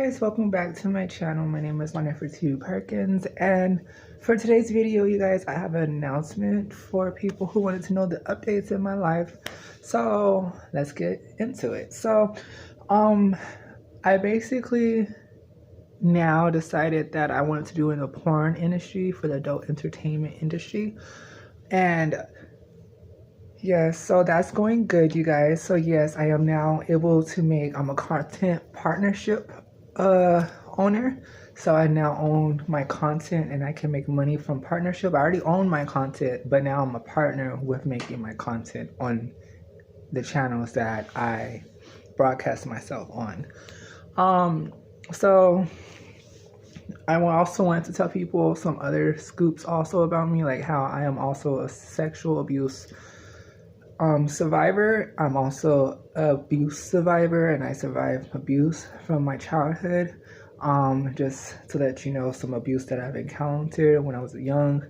guys, welcome back to my channel. My name is Wonderful2 Perkins, and for today's video, you guys, I have an announcement for people who wanted to know the updates in my life. So let's get into it. I basically now decided that I wanted to do in the porn industry, for the adult entertainment industry, and yes, so that's going good, you guys. So yes, I am now able to make, I'm a content partnership owner. So I now own my content and I can make money from partnership. I already own my content, but now I'm a partner with making my content on the channels that I broadcast myself on. So I also wanted to tell people some other scoops also about me, like how I am also a sexual abuse survivor. I'm also an abuse survivor, and I survived abuse from my childhood. Just to let you know, some abuse that I've encountered when I was young.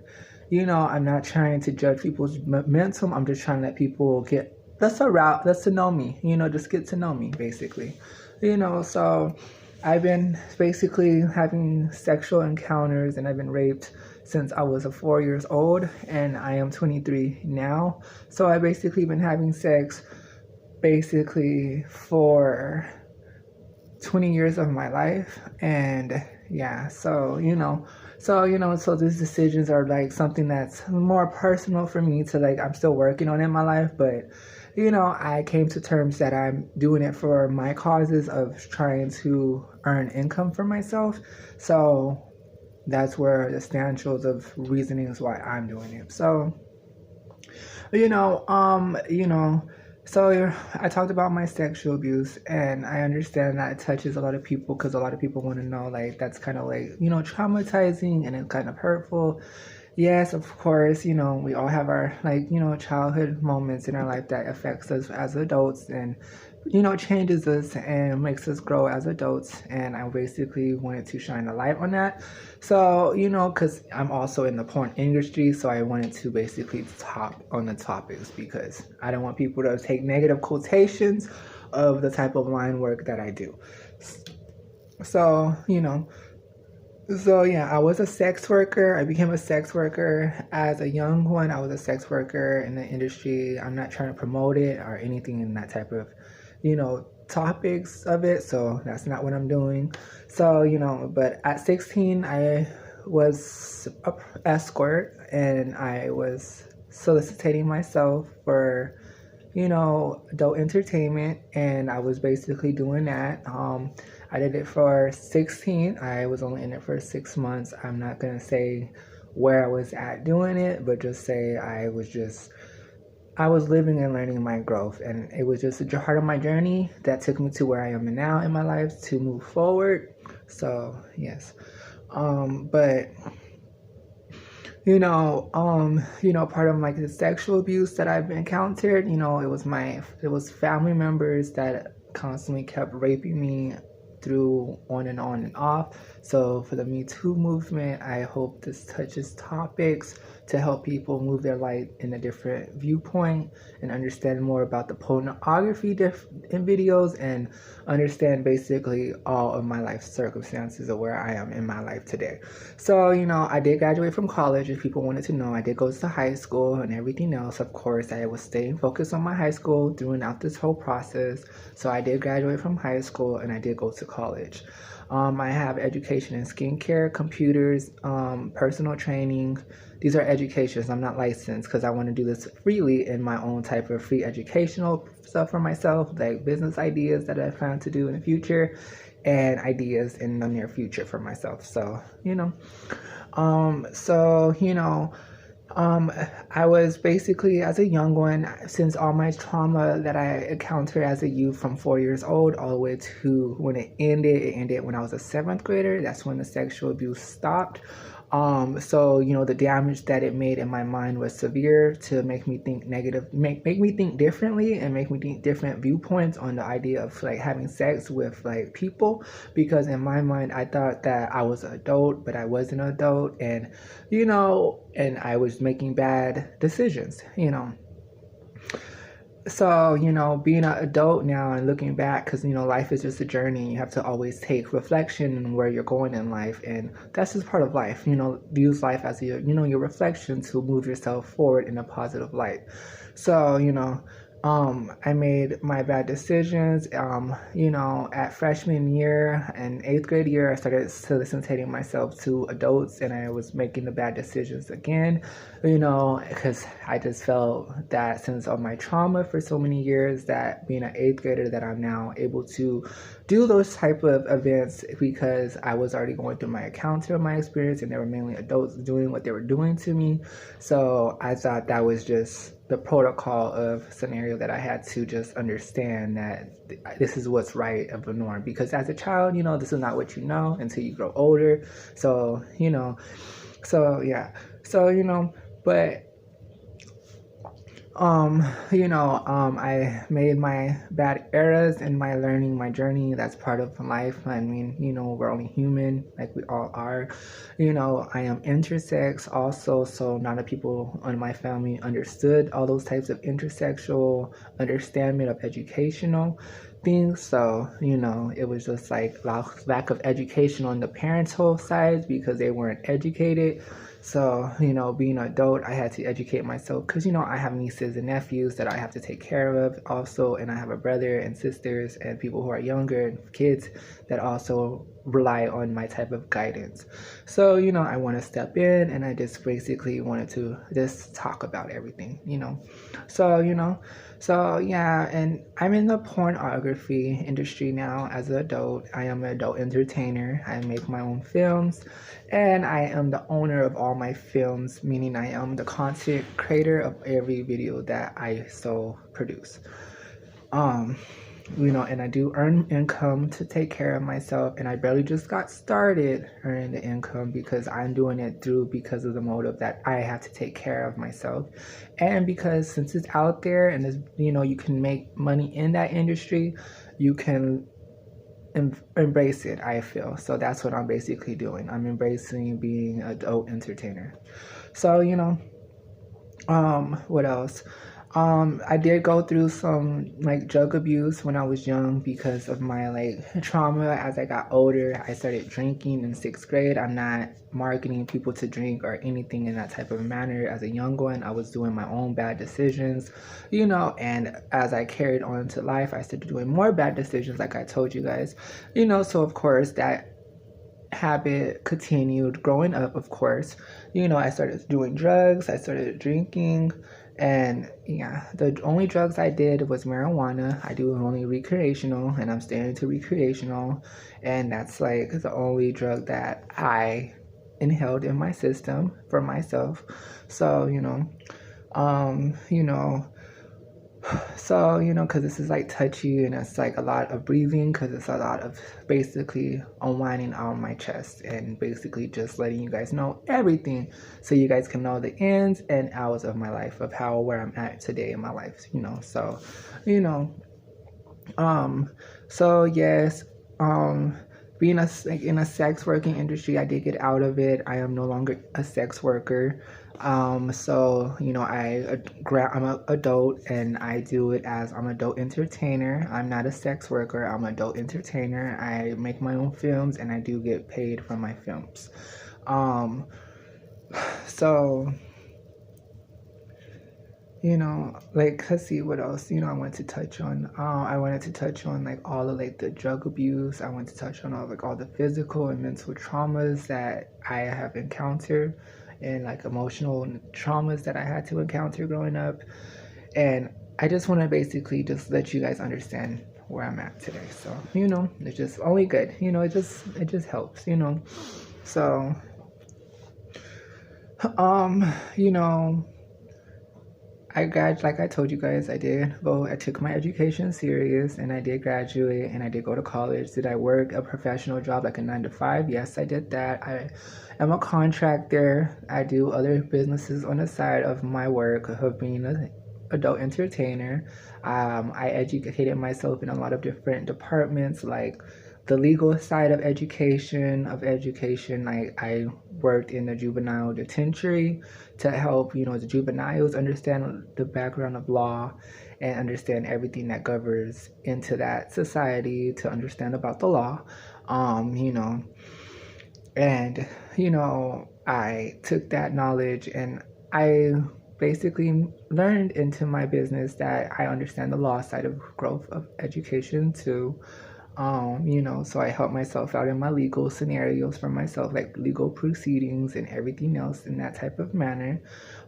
You know, I'm not trying to judge people's mental. I'm just trying to let people get that's to know me. You know, just get to know me, basically. You know, so I've been basically having sexual encounters, and I've been raped since I was 4 years old, and I am 23 now. So I basically been having sex basically for 20 years of my life. And yeah, so these decisions are like something that's more personal for me to, like, I'm still working on in my life, but you know, I came to terms that I'm doing it for my causes of trying to earn income for myself. So that's where the substantials of reasoning is why I'm doing it. So, so I talked about my sexual abuse, and I understand that it touches a lot of people because a lot of people want to know, like, that's kind of like, you know, traumatizing and it's kind of hurtful. Yes, of course, you know, we all have our, like, you know, childhood moments in our life that affects us as adults and, you know, changes us and makes us grow as adults. And I basically wanted to shine a light on that. So, you know, because I'm also in the porn industry, so I wanted to basically talk on the topics because I don't want people to take negative quotations of the type of line work that I do. So, I was a sex worker. I became a sex worker as a young one. I was a sex worker in the industry. I'm not trying to promote it or anything in that type of, topics of it. So that's not what I'm doing. So, but at 16, I was an escort, and I was soliciting myself for, adult entertainment, and I was basically doing that. I did it for 16. I was only in it for 6 months. I'm not going to say where I was at doing it, but just say I was living and learning my growth, and it was just a part of my journey that took me to where I am now in my life to move forward. So, yes. But part of like the sexual abuse that I've encountered, it was family members that constantly kept raping me through on and off. So for the Me Too movement, I hope this touches topics to help people move their light in a different viewpoint and understand more about the pornography in videos, and understand basically all of my life circumstances of where I am in my life today. So, I did graduate from college. If people wanted to know, I did go to high school and everything else. Of course, I was staying focused on my high school throughout this whole process. So I did graduate from high school, and I did go to college. I have education in skincare, computers, personal training. These are educations. I'm not licensed because I want to do this freely in my own type of free educational stuff for myself, like business ideas that I plan to do in the future and ideas in the near future for myself. So, I was basically, as a young one, since all my trauma that I encountered as a youth from 4 years old all the way to when it ended when I was a 7th grader. That's when the sexual abuse stopped. The damage that it made in my mind was severe to make me think negative, make me think differently, and make me think different viewpoints on the idea of like having sex with like people, because in my mind I thought that I was an adult, but I wasn't an adult, and and I was making bad decisions, So, being an adult now and looking back, because, life is just a journey. You have to always take reflection on where you're going in life. And that's just part of life. Use life as your reflection to move yourself forward in a positive light. So, I made my bad decisions. At freshman year and eighth grade year, I started soliciting myself to adults, and I was making the bad decisions again, because I just felt that sense of my trauma for so many years, that being an eighth grader, that I'm now able to do those type of events because I was already going through my encounter of my experience, and they were mainly adults doing what they were doing to me. So I thought that was just the protocol of scenario that I had to just understand, that this is what's right of a norm. Because as a child, this is not what you know until you grow older. So, yeah. So, but I made my bad errors in my learning, my journey. That's part of life. I mean, we're only human, like we all are. I am intersex also, so not a people in my family understood all those types of intersexual understanding of educational things. So, it was just like lack of education on the parental side because they weren't educated. So, being an adult, I had to educate myself because, I have nieces and nephews that I have to take care of also. And I have a brother and sisters and people who are younger and kids that also rely on my type of guidance. So, I want to step in, and I just basically wanted to just talk about everything. So, so yeah, and I'm in the pornography industry now as an adult. I am an adult entertainer. I make my own films, and I am the owner of all my films, meaning I am the content creator of every video that I so produce. Um, and I do earn income to take care of myself, and I barely just got started earning the income because I'm doing it because of the motive that I have to take care of myself, and because since it's out there and it's, you can make money in that industry, you can embrace it. I feel so that's what I'm basically doing. I'm embracing being an adult entertainer. So, what else? I did go through some like drug abuse when I was young because of my like trauma. As I got older, I started drinking in sixth grade. I'm not marketing people to drink or anything in that type of manner. As a young one, I was doing my own bad decisions, and as I carried on to life, I started doing more bad decisions, like I told you guys, so of course that habit continued growing up. Of course, I started doing drugs, I started drinking, and yeah, the only drugs I did was marijuana. I do only recreational, and I'm staying to recreational, and that's like the only drug that I inhaled in my system for myself. So, um you know so, because this is like touchy, and it's like a lot of breathing, because it's a lot of basically unwinding on my chest and basically just letting you guys know everything so you guys can know the ins and outs of my life, of where I'm at today in my life, So, you know, um, so yes, being like in a sex working industry, I did get out of it. I am no longer a sex worker. So I'm an adult, and I do it as I'm an adult entertainer. I'm not a sex worker. I'm an adult entertainer. I make my own films, and I do get paid for my films. Um, so like, let's see what else, I wanted to touch on. I wanted to touch on like all of like the drug abuse. I wanted to touch on all the physical and mental traumas that I have encountered, and like emotional traumas that I had to encounter growing up. And I just want to basically just let you guys understand where I'm at today. So, it's just only good. It just helps, So, um, you know, like I told you guys, I took my education serious, and I did graduate, and I did go to college. Did I work a professional job like a 9 to 5? Yes, I did that. I am a contractor. I do other businesses on the side of my work of being an adult entertainer. I educated myself in a lot of different departments, like the legal side of education. I worked in the juvenile detention to help the juveniles understand the background of law, and understand everything that governs into that society, to understand about the law. You know, and, I took that knowledge and I basically learned into my business that I understand the law side of growth of education too. So I help myself out in my legal scenarios for myself, like legal proceedings and everything else in that type of manner.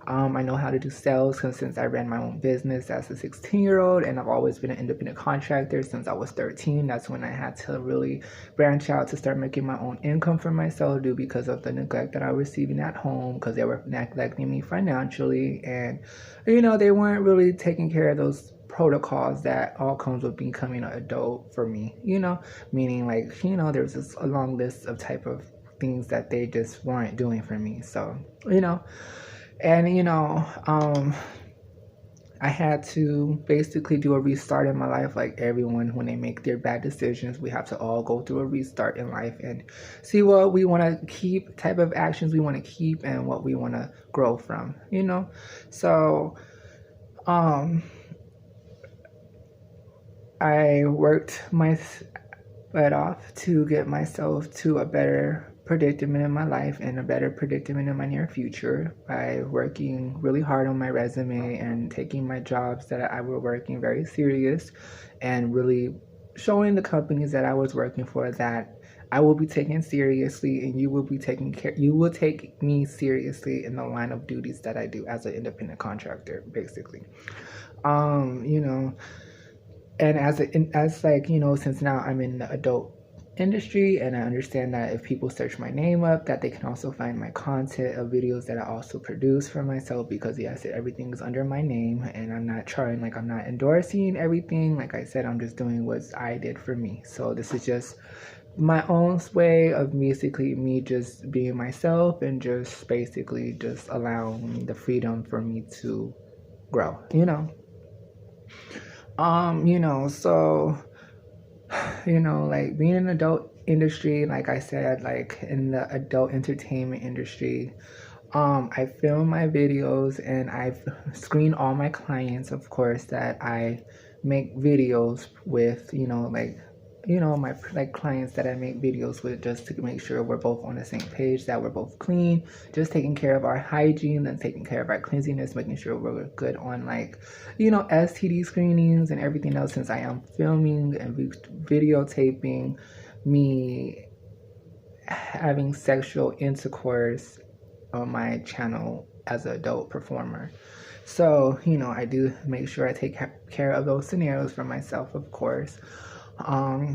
I know how to do sales because since I ran my own business as a 16-year-old, and I've always been an independent contractor since I was 13. That's when I had to really branch out to start making my own income for myself, due because of the neglect that I was receiving at home, because they were neglecting me financially, and they weren't really taking care of those protocols that all comes with becoming an adult for me, meaning like, there's just a long list of type of things that they just weren't doing for me. So, and I had to basically do a restart in my life. Like everyone, when they make their bad decisions, we have to all go through a restart in life and see what we want to keep, type of actions we want to keep, and what we want to grow from, So, I worked my butt off to get myself to a better predicament in my life and a better predicament in my near future by working really hard on my resume and taking my jobs that I were working very serious, and really showing the companies that I was working for that I will be taken seriously, and you will be taking care. You will take me seriously in the line of duties that I do as an independent contractor, basically. You know, and since now I'm in the adult industry, and I understand that if people search my name up, that they can also find my content of videos that I also produce for myself, because yes, everything is under my name, and I'm not endorsing everything. Like I said, I'm just doing what I did for me. So this is just my own way of basically me just being myself, and just basically just allowing the freedom for me to grow, so, like being in the adult industry, like I said, like in the adult entertainment industry, I film my videos and I've screened all my clients, of course, that I make videos with, my like clients that I make videos with, just to make sure we're both on the same page, that we're both clean, just taking care of our hygiene and taking care of our cleanliness, making sure we're good on STD screenings and everything else, since I am filming and videotaping me having sexual intercourse on my channel as an adult performer. So, I do make sure I take care of those scenarios for myself, of course. I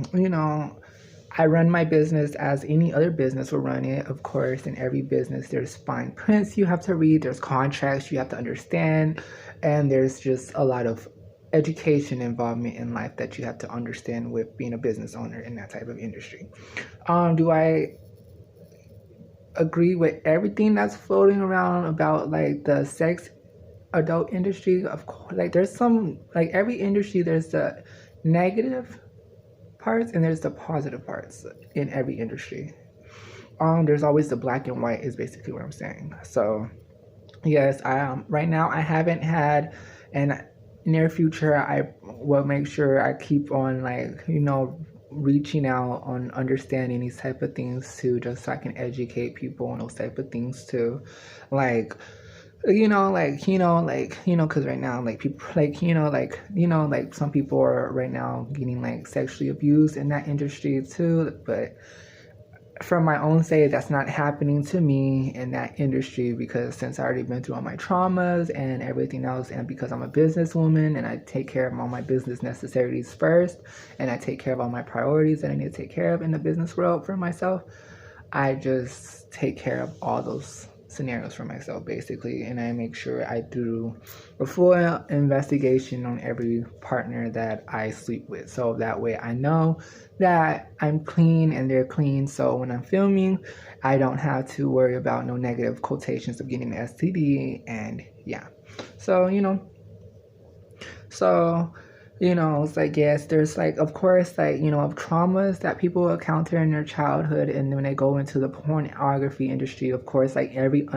run my business as any other business will run it, of course. In every business, there's fine prints you have to read, there's contracts you have to understand, and there's just a lot of education involvement in life that you have to understand with being a business owner in that type of industry. Do I agree with everything that's floating around about like the sex adult industry? Of course, like there's some, like every industry, there's the negative parts and there's the positive parts in every industry. There's always the black and white is basically what I'm saying. So yes, right now I haven't had, and near future I will make sure I keep on reaching out on understanding these type of things too, just so I can educate people on those type of things too, because right now, people, some people are right now getting sexually abused in that industry too. But from my own say, that's not happening to me in that industry, because since I already been through all my traumas and everything else, and because I'm a businesswoman and I take care of all my business necessities first, and I take care of all my priorities that I need to take care of in the business world for myself, I just take care of all those scenarios for myself, basically, and I make sure I do a full investigation on every partner that I sleep with, so that way I know that I'm clean and they're clean, so when I'm filming, I don't have to worry about no negative quotations of getting an STD. And yeah, so it's like, yes, there's of course, of traumas that people encounter in their childhood, and when they go into the pornography industry, of course, like every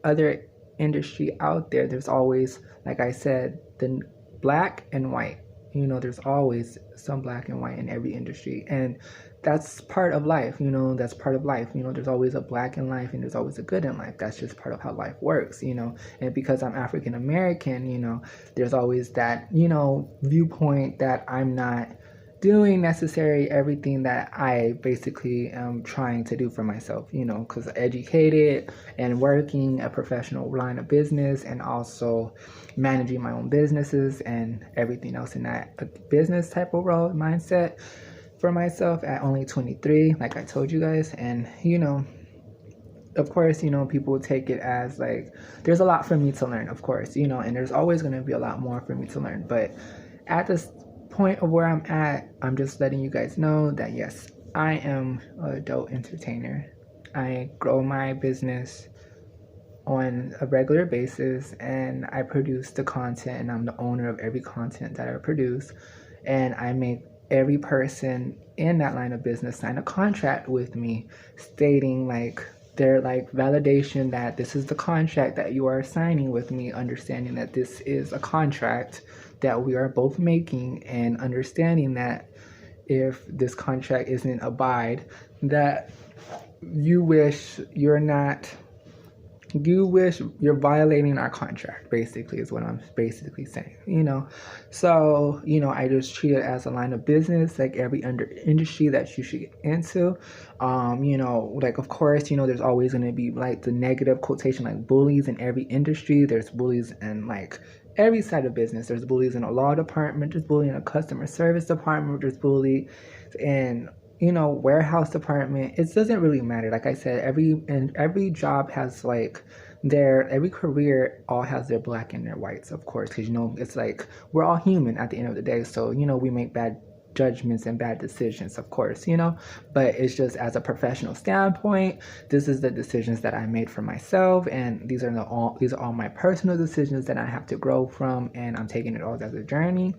other industry out there, there's always, like I said, the black and white. You know, there's always some black and white in every industry, and that's part of life. You know, that's part of life. You know, there's always a black in life and there's always a good in life. That's just part of how life works, you know. And because I'm African American, you know, there's always that, you know, viewpoint that I'm not doing necessarily everything that I basically am trying to do for myself, you know, because educated and working a professional line of business and also managing my own businesses and everything else in that business type of role mindset for myself at only 23, like I told you guys. And, you know, of course, you know, people take it as like, there's a lot for me to learn, of course, you know, and there's always going to be a lot more for me to learn. But at this point of where I'm at, I'm just letting you guys know that yes, I am an adult entertainer. I grow my business on a regular basis and I produce the content, and I'm the owner of every content that I produce, and I make every person in that line of business sign a contract with me stating like their like validation that this is the contract that you are signing with me, understanding that this is a contract that we are both making, and understanding that if this contract isn't abide, that you wish you're violating our contract, basically, is what I'm basically saying, you know. So, you know, I just treat it as a line of business, like every industry that you should get into. You know, like, of course, you know, there's always going to be like the negative quotation, like bullies in every industry. There's bullies in like every side of business. There's bullies in a law department, there's bullying in a customer service department, there's bully in, you know, warehouse department. It doesn't really matter. Like I said, every job has like every career all has their black and their whites, of course, because, you know, it's like we're all human at the end of the day. So, you know, we make bad judgments and bad decisions, of course, you know, but it's just as a professional standpoint, this is the decisions that I made for myself, and these are all my personal decisions that I have to grow from, and I'm taking it all as a journey.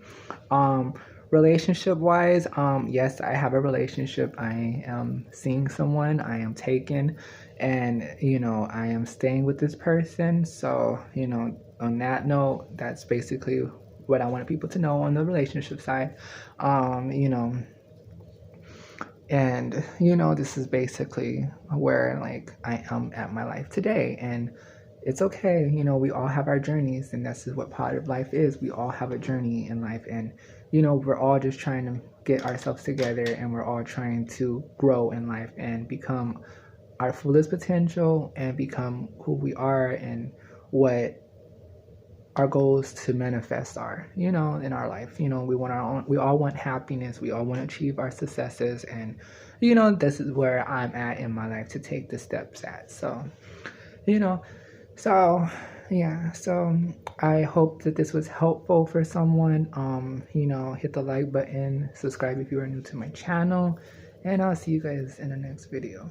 Relationship wise, yes, I have a relationship. I am seeing someone, I am taken, and, you know, I am staying with this person. So, you know, on that note, that's basically what I wanted people to know on the relationship side. You know, and, you know, this is basically where like I am at my life today, and it's okay. You know, we all have our journeys, and this is what part of life is. We all have a journey in life, and, you know, we're all just trying to get ourselves together, and we're all trying to grow in life and become our fullest potential and become who we are and what our goals to manifest are, you know, in our life. You know, we all want happiness, we all want to achieve our successes, and, you know, this is where I'm at in my life to take the steps at. So, you know, so yeah, so I hope that this was helpful for someone. You know, hit the like button, subscribe if you are new to my channel, and I'll see you guys in the next video.